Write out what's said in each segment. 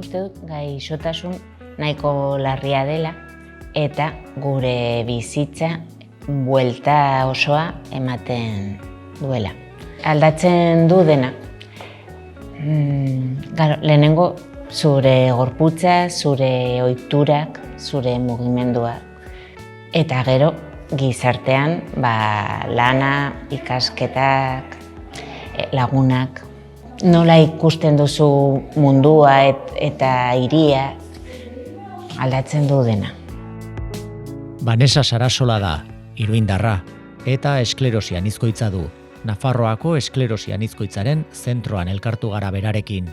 uste dut gaixotasun nahiko larria dela eta gure bizitza buelta osoa ematen duela. Aldatzen du dena. Lehenengo zure gorputza, zure ohiturak, zure mugimenduak. Eta gero gizartean lana, ikasketak, lagunak, nola ikusten duzu mundua eta hiria aldatzen du dena. Vanessa Sarasola da, iruindarra, eta esklerosi anizkoitza du. Nafarroako esklerosi anizkoitzaren zentroan elkartu gara berarekin.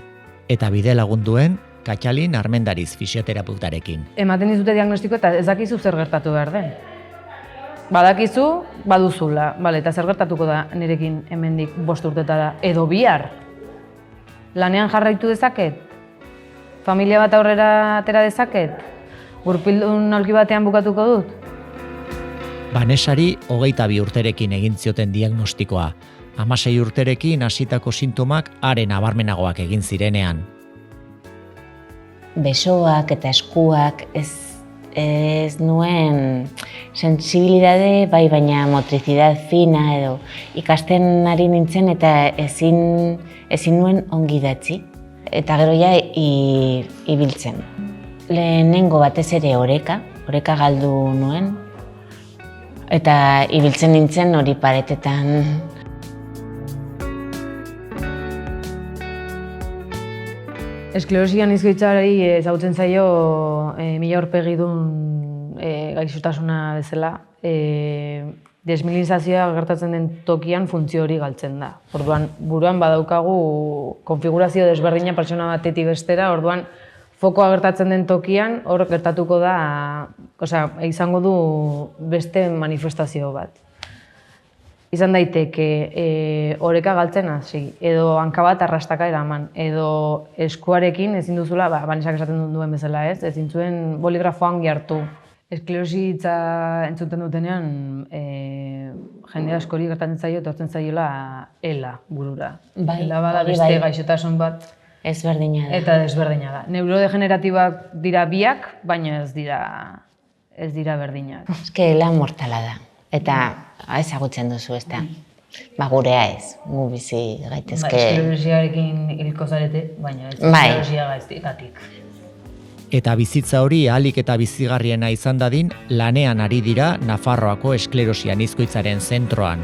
Eta bide lagunduen Katxalin Armendariz fisioterapeutarekin. Ematen dizute diagnostiko eta ez dakizu zer gertatu behar den. Badakizu, baduzula, eta zer gertatuko da nirekin hemendik 5 urtetara, edo bihar. Lanean jarraitu dezaket? Familia bat aurrera atera dezaket? Gurpildun aulki batean bukatuko dut? Vanessari 22 urterekin egin zioten diagnostikoa. 16 urterekin hasitako sintomak haren nabarmenagoak egin zirenean. Besoak eta eskuak ez nuen sensibilidade, baina motricidad fina edo ikasten ari nintzen eta ezin nuen ongi idatzi. Eta gero ja ibiltzen. Lehenengo batez ere oreka galdu nuen. Eta ibiltzen nintzen hori paretetan. Esklerosi anizkoitzari ezagutzen zaio mila aurpegidun gaixotasuna bezala. Desmielizazioa gertatzen den tokian funtzio hori galtzen da. Orduan, buruan badaukagu konfigurazio desberdina pertsona batetik bestera, orduan fokoa gertatzen den tokian hor gertatuko da, izango du beste manifestazio bat. Izan daiteke oreka galtzen hasi, edo hanka bat arrastaka eraman, edo eskuarekin ezin duzula, Vanessaak esaten duen bezala ez, ezin zuen boligrafoan hartu. Esklerosi hitza entzuten dutenean, jende askori gertatzen zaio, etortzen zaiola ELA burura. ELA bada beste gaixotasun bat. Ezberdina da. Eta desberdina da. Neurodegeneratibak dira biak, baina ez dira berdinak. Eske ELA mortala da. Eta ezagutzen duzu, ez da. Gurea ez, gu bizi gaitezke. Esklorosiarekin hilko zarete, baina ez esklerosia gaiztik. Eta bizitza hori ahalik eta bizigarriena izan dadin, lanean ari dira Nafarroako esklerosi anizkoitzaren zentroan.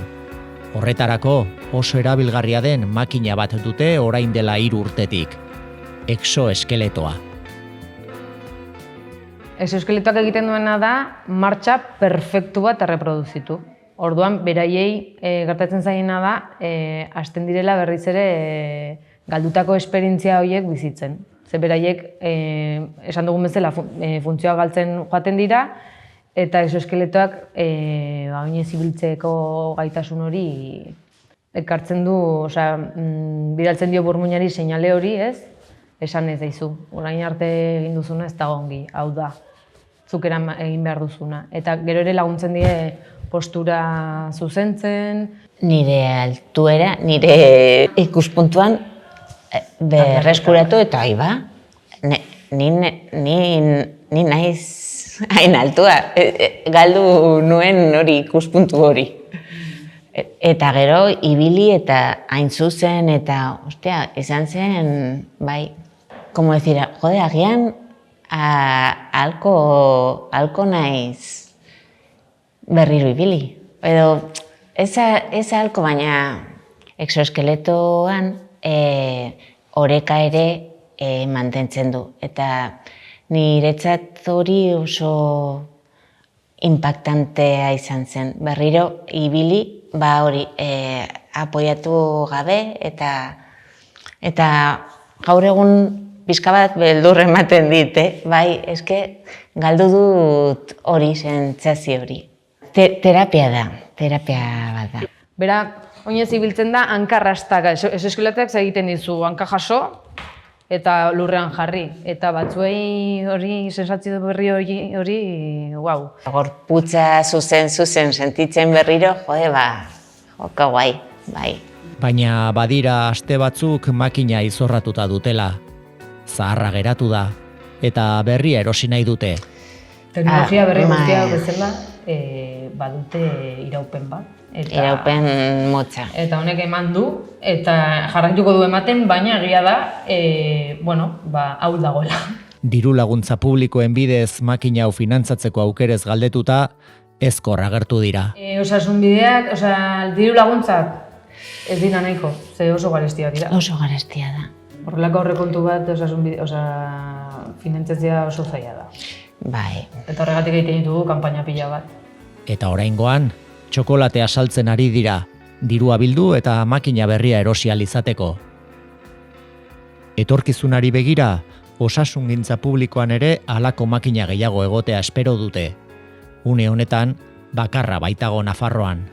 Horretarako oso erabilgarria den makina bat dute orain dela 3 urtetik. Exoeskeletoa. Exoeskeletoak egiten duena da martxa perfektu bat erreproduzitu. Orduan, beraiei gertatzen zaiena da, hasten direla berriz ere galdutako esperientzia horiek bizitzen. Ze beraiek, esan dugun bezala, funtzioa galtzen joaten dira, eta exoeskeletoak oinez ibiltzeko gaitasun hori ekartzen du, bidaltzen dio burmuinari seinale hori, ez? Esan ez daizu, orain arte egin duzuna ez dago ongi, hau da, zuk egin behar duzuna. Eta gero ere laguntzen die postura zuzentzen. Nire altuera, nire ikuspuntuan berreskuratu eta ni naiz hain altua, galdu nuen hori ikuspuntu hori. Eta gero, ibili eta hain zuzen eta, izan zen, como decir, jode, agian, alko naiz berriro ibili. Edo, ez alko, baina exoeskeletoan oreka ere mantentzen du. Eta niretzat hori oso impactantea izan zen. Berriro ibili, hori apoiatu gabe eta gaur egun pixka bat beldur ematen dit, eske galdu dut hori, sentsazio hori. Terapia bat da. Bera, oinez ibiltzen da hankarrastaka, exoeskeletoak egiten dizu hanka jaso eta lurrean jarri. Eta batzuei hori, sentsazio berri hori, guau. Gorputza zuzen sentitzen berriro, joka guai, bai. Baina badira aste batzuk makina izorratuta dutela. zaharra geratu da, eta berria erosi nahi dute. Teknologia berri bai. guztiak bezala badute iraupen bat. Iraupen motza. Eta honek eman du, eta jarraituko du ematen, baina egia da, hau dagoela. Diru laguntza publikoen bidez makina hau finantzatzeko aukerez galdetuta, ezkor agertu dira. Osasun bideak, diru laguntzak ez dira nahiko, ze oso garestia dira. Oso garestia da. Horrelako aurrekontu bat finantzazioa oso zaila da. Bai. Eta horregatik egiten ditugu kanpaina pila bat. Eta oraingoan, txokolatea saltzen ari dira, dirua bildu eta makina berria erosi ahal izateko. Etorkizunari begira, osasungintza publikoan ere halako makina gehiago egotea espero dute. Une honetan, bakarra baitago Nafarroan.